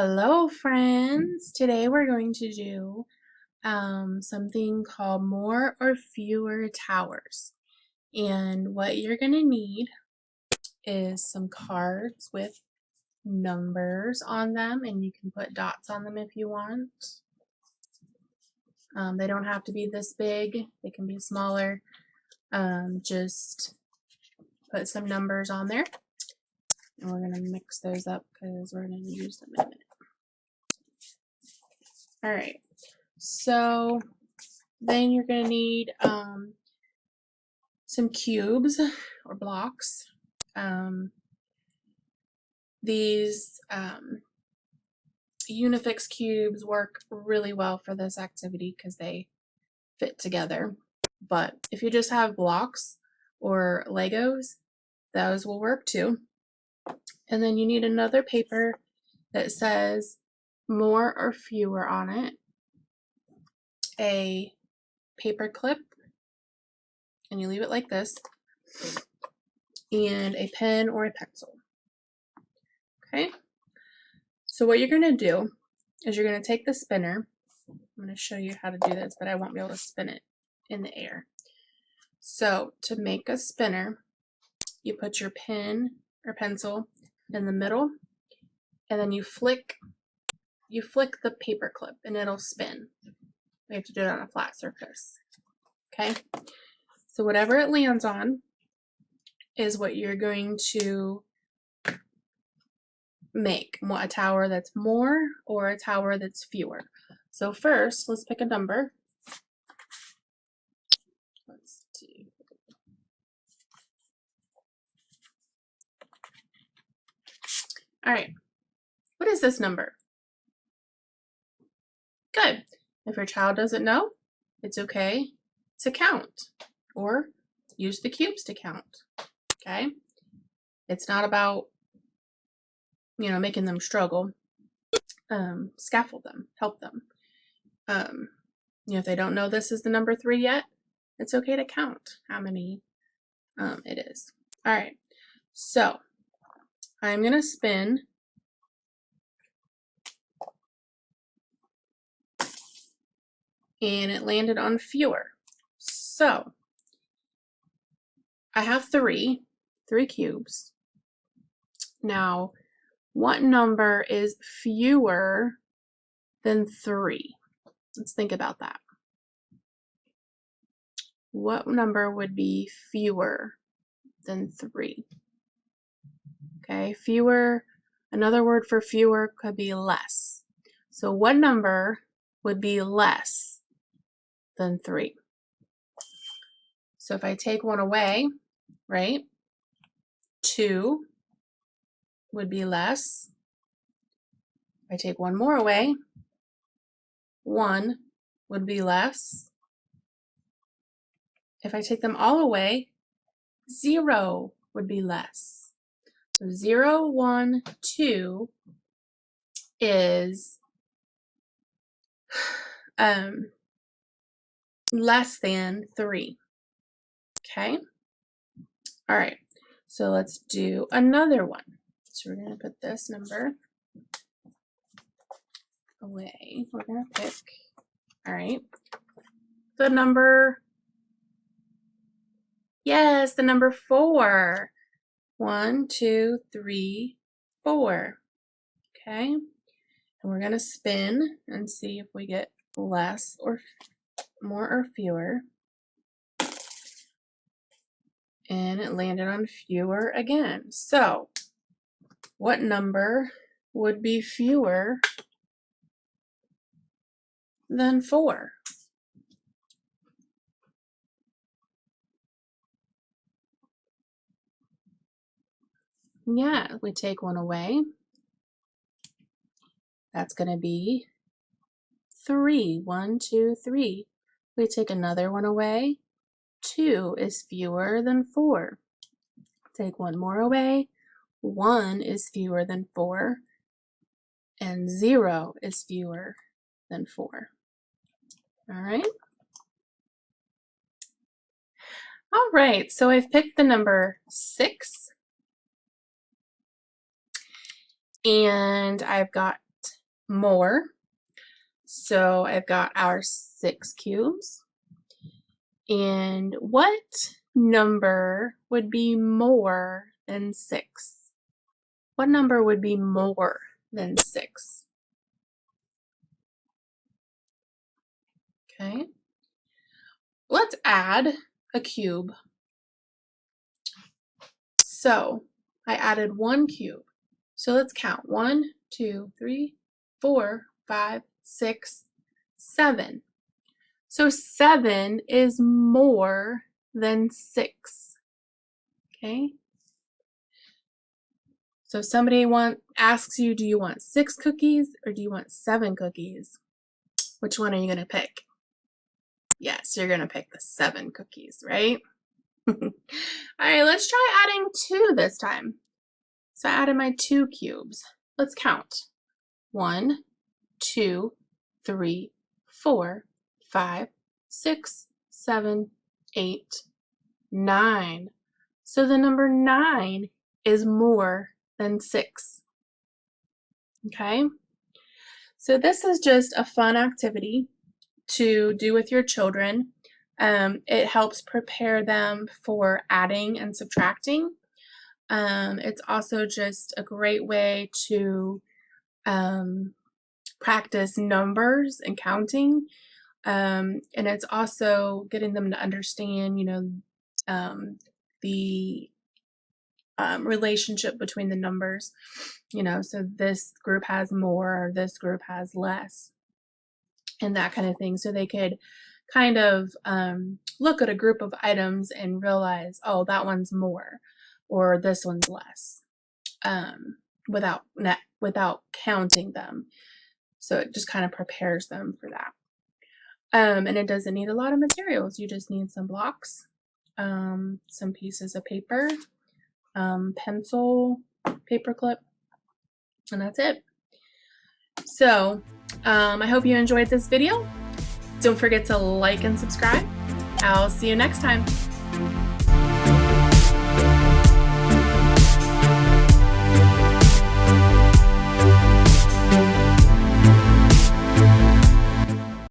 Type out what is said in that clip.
Hello friends! Today we're going to do something called more or fewer towers. And what you're going to need is some cards with numbers on them, and you can put dots on them if you want. They don't have to be this big, they can be smaller. Just put some numbers on there. And we're going to mix those up because we're going to use them in a minute. Alright, so then you're going to need some cubes or blocks. These Unifix cubes work really well for this activity because they fit together. But if you just have blocks or Legos, those will work too. And then you need another paper that says more or fewer on it, a paper clip, and you leave it like this, and a pen or a pencil. Okay, so what you're going to do is you're going to take the spinner. I'm going to show you how to do this, but I won't be able to spin it in the air. So to make a spinner, you put your pen or pencil in the middle, and then you flick the paper clip and it'll spin. We have to do it on a flat surface. Okay, so whatever it lands on is what you're going to make, a tower that's more or a tower that's fewer. So first, let's pick a number. Let's see. All right, what is this number? Good. If your child doesn't know, it's okay to count or use the cubes to count. Okay, it's not about making them struggle. Scaffold them, help them. If they don't know this is the number 3 yet, it's okay to count how many it is. All right, so I'm gonna spin and it landed on fewer. So I have three cubes. Now, what number is fewer than 3? Let's think about that. What number would be fewer than 3? Okay, fewer, another word for fewer could be less. So what number would be less than 3? So if I take one away, right, 2 would be less. If I take one more away, 1 would be less. If I take them all away, 0 would be less. So 0, 1, 2 is less than 3. Okay? All right, so let's do another one. So we're going to put this number away. We're going to pick, all right, the number, yes, the number 4. 1, 2, 3, 4. Okay, and we're going to spin and see if we get less or more or fewer. And it landed on fewer again. So what number would be fewer than 4? Yeah, we take one away. That's going to be 3. 1, 2, 3. We take another one away. 2 is fewer than 4. Take one more away. 1 is fewer than 4. And 0 is fewer than 4. All right. All right, so I've picked the number 6. And I've got more. So I've got our 6 cubes. And what number would be more than 6? What number would be more than 6? Okay. Let's add a cube. So I added 1 cube. So let's count. 1, 2, 3, 4, 5, 6, 7. So 7 is more than 6. Okay. So if somebody asks you, do you want 6 cookies or do you want 7 cookies? Which one are you going to pick? Yes, you're going to pick the 7 cookies, right? All right, let's try adding 2 this time. So I added my 2 cubes. Let's count. 1, 2, 3, 4, 5, 6, 7, 8, 9. So the number 9 is more than 6. Okay? So this is just a fun activity to do with your children. It helps prepare them for adding and subtracting. It's also just a great way to practice numbers and counting. And it's also getting them to understand, the relationship between the numbers, so this group has more or this group has less and that kind of thing. So they could kind of look at a group of items and realize, oh, that one's more or this one's less, without counting them. So it just kind of prepares them for that. And it doesn't need a lot of materials. You just need some blocks, some pieces of paper, pencil, paper clip, and that's it. So I hope you enjoyed this video. Don't forget to like and subscribe. I'll see you next time.